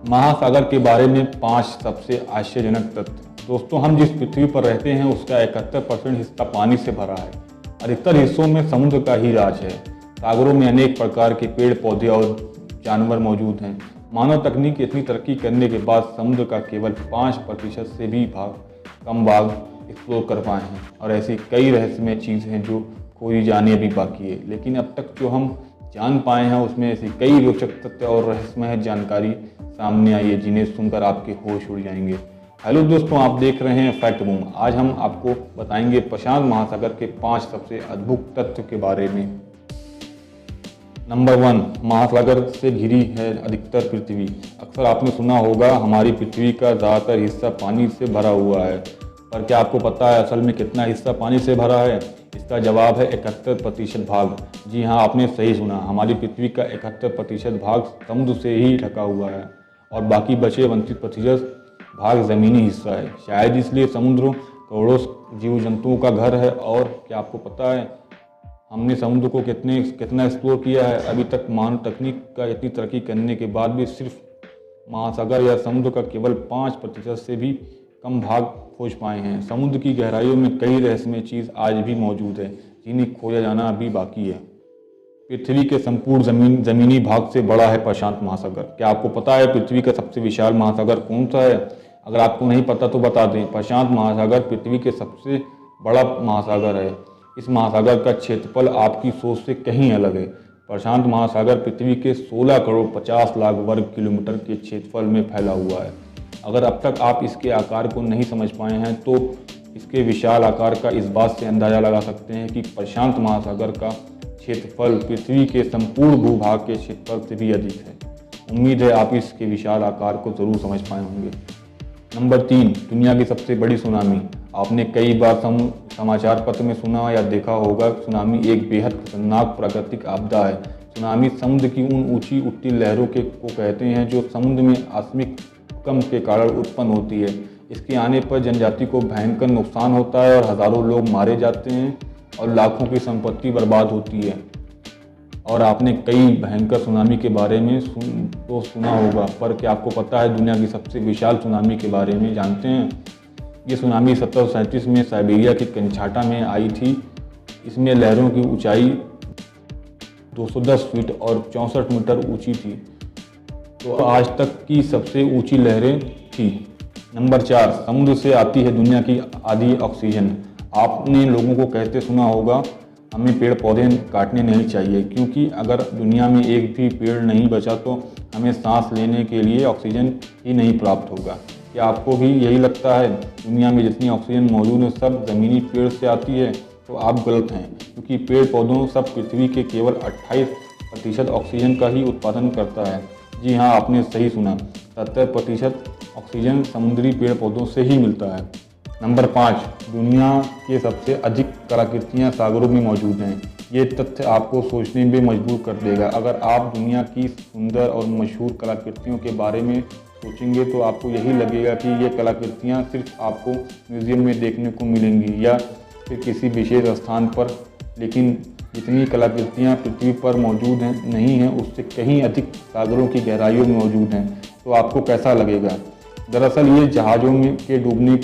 महासागर के बारे में 5 सबसे आश्चर्यजनक तथ्य। दोस्तों, हम जिस पृथ्वी पर रहते हैं उसका 71% हिस्सा पानी से भरा है। अधिकतर हिस्सों में समुद्र का ही राज है। सागरों में अनेक प्रकार के पेड़ पौधे और जानवर मौजूद हैं। मानव तकनीक इतनी तरक्की करने के बाद समुद्र का केवल 5% से भी कम भाग एक्सप्लोर कर पाए हैं और ऐसी कई रहस्यमय चीज़ें हैं जो खोजी जाने अभी बाकी है। लेकिन अब तक जो हम जान पाए हैं उसमें ऐसी कई रोचक तथ्य और रहस्यमय जानकारी सामने आई है जिन्हें सुनकर आपके होश उड़ जाएंगे। हेलो दोस्तों, आप देख रहे हैं फैक्ट बूम। आज हम आपको बताएंगे प्रशांत महासागर के 5 सबसे अद्भुत तथ्य के बारे में। नंबर 1, महासागर से घिरी है अधिकतर पृथ्वी। अक्सर आपने सुना होगा हमारी पृथ्वी का ज़्यादातर हिस्सा पानी से भरा हुआ है, पर क्या आपको पता है असल में कितना हिस्सा पानी से भरा है? इसका जवाब है 71% भाग। जी हाँ, आपने सही सुना। हमारी पृथ्वी का 71% भाग समुद्र से ही ढका हुआ है और बाकी बचे 29% भाग ज़मीनी हिस्सा है। शायद इसलिए समुद्र करोड़ों जीव जंतुओं का घर है। और क्या आपको पता है हमने समुद्र को कितना एक्सप्लोर किया है? अभी तक मानव तकनीक का इतनी तरक्की करने के बाद भी सिर्फ महासागर या समुद्र का केवल 5% से भी कम भाग खोज पाए हैं। समुद्र की गहराइयों में कई रहस्यमय चीज़ आज भी मौजूद है जिन्हें खोजा जाना अभी बाकी है। पृथ्वी के संपूर्ण जमीनी भाग से बड़ा है प्रशांत महासागर। क्या आपको पता है पृथ्वी का सबसे विशाल महासागर कौन सा है? अगर आपको नहीं पता तो बता दें, प्रशांत महासागर पृथ्वी के सबसे बड़ा महासागर है। इस महासागर का क्षेत्रफल आपकी सोच से कहीं अलग है। प्रशांत महासागर पृथ्वी के 16 करोड़ 50 लाख वर्ग किलोमीटर के क्षेत्रफल में फैला हुआ है। अगर अब तक आप इसके आकार को नहीं समझ पाए हैं तो इसके विशाल आकार का इस बात से अंदाज़ा लगा सकते हैं कि प्रशांत महासागर का क्षेत्रफल पृथ्वी के संपूर्ण भूभाग के क्षेत्रफल से भी अधिक है। उम्मीद है आप इसके विशाल आकार को जरूर समझ पाए होंगे। नंबर 3, दुनिया की सबसे बड़ी सुनामी। आपने कई बार समाचार पत्र में सुना या देखा होगा, सुनामी एक बेहद खतरनाक प्राकृतिक आपदा है। सुनामी समुद्र की उन ऊंची उठती लहरों को कहते हैं जो समुद्र में आकस्मिक भूकंप के कारण उत्पन्न होती है। इसके आने पर जनजाति को भयंकर नुकसान होता है और हज़ारों लोग मारे जाते हैं और लाखों की संपत्ति बर्बाद होती है। और आपने कई भयंकर सुनामी के बारे में सुना होगा, पर क्या आपको पता है दुनिया की सबसे विशाल सुनामी के बारे में जानते हैं? ये सुनामी 1737 में साइबेरिया के कंचाटा में आई थी। इसमें लहरों की ऊंचाई 210 फीट और 64 मीटर ऊंची थी, तो आज तक की सबसे ऊंची लहरें थी। नंबर 4, समुद्र से आती है दुनिया की आधी ऑक्सीजन। आपने लोगों को कहते सुना होगा हमें पेड़ पौधे काटने नहीं चाहिए, क्योंकि अगर दुनिया में एक भी पेड़ नहीं बचा तो हमें सांस लेने के लिए ऑक्सीजन ही नहीं प्राप्त होगा। क्या आपको भी यही लगता है? दुनिया में जितनी ऑक्सीजन मौजूद है सब ज़मीनी पेड़ से आती है? तो आप गलत हैं, क्योंकि पेड़ पौधों सब पृथ्वी के केवल 28% ऑक्सीजन का ही उत्पादन करता है। जी हाँ, आपने सही सुना, 70% ऑक्सीजन समुद्री पेड़ पौधों से ही मिलता है। नंबर 5, दुनिया के सबसे अधिक कलाकृतियाँ सागरों में मौजूद हैं। ये तथ्य आपको सोचने में मजबूर कर देगा। अगर आप दुनिया की सुंदर और मशहूर कलाकृतियों के बारे में सोचेंगे तो आपको यही लगेगा कि ये कलाकृतियाँ सिर्फ आपको म्यूज़ियम में देखने को मिलेंगी या फिर किसी विशेष स्थान पर, लेकिन जितनी कलाकृतियाँ पृथ्वी पर मौजूद नहीं हैं उससे कहीं अधिक सागरों की गहराइयों में मौजूद हैं। तो आपको कैसा लगेगा? दरअसल ये जहाज़ों के डूबने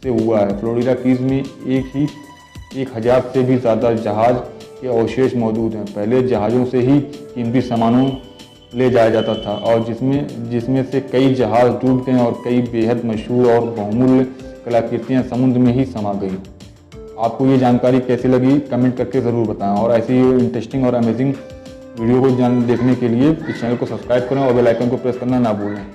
से हुआ है। फ्लोरिडा कीज में 1000 से भी ज़्यादा जहाज़ के अवशेष मौजूद हैं। पहले जहाज़ों से ही कीमती सामानों ले जाया जाता था और जिसमें से कई जहाज़ डूब गए और कई बेहद मशहूर और बहुमूल्य कलाकृतियाँ समुद्र में ही समा गई। आपको ये जानकारी कैसी लगी कमेंट करके ज़रूर बताएं और ऐसी इंटरेस्टिंग और अमेजिंग वीडियो को देखने के लिए इस चैनल को सब्सक्राइब करें और बेल आइकन को प्रेस करना ना भूलें।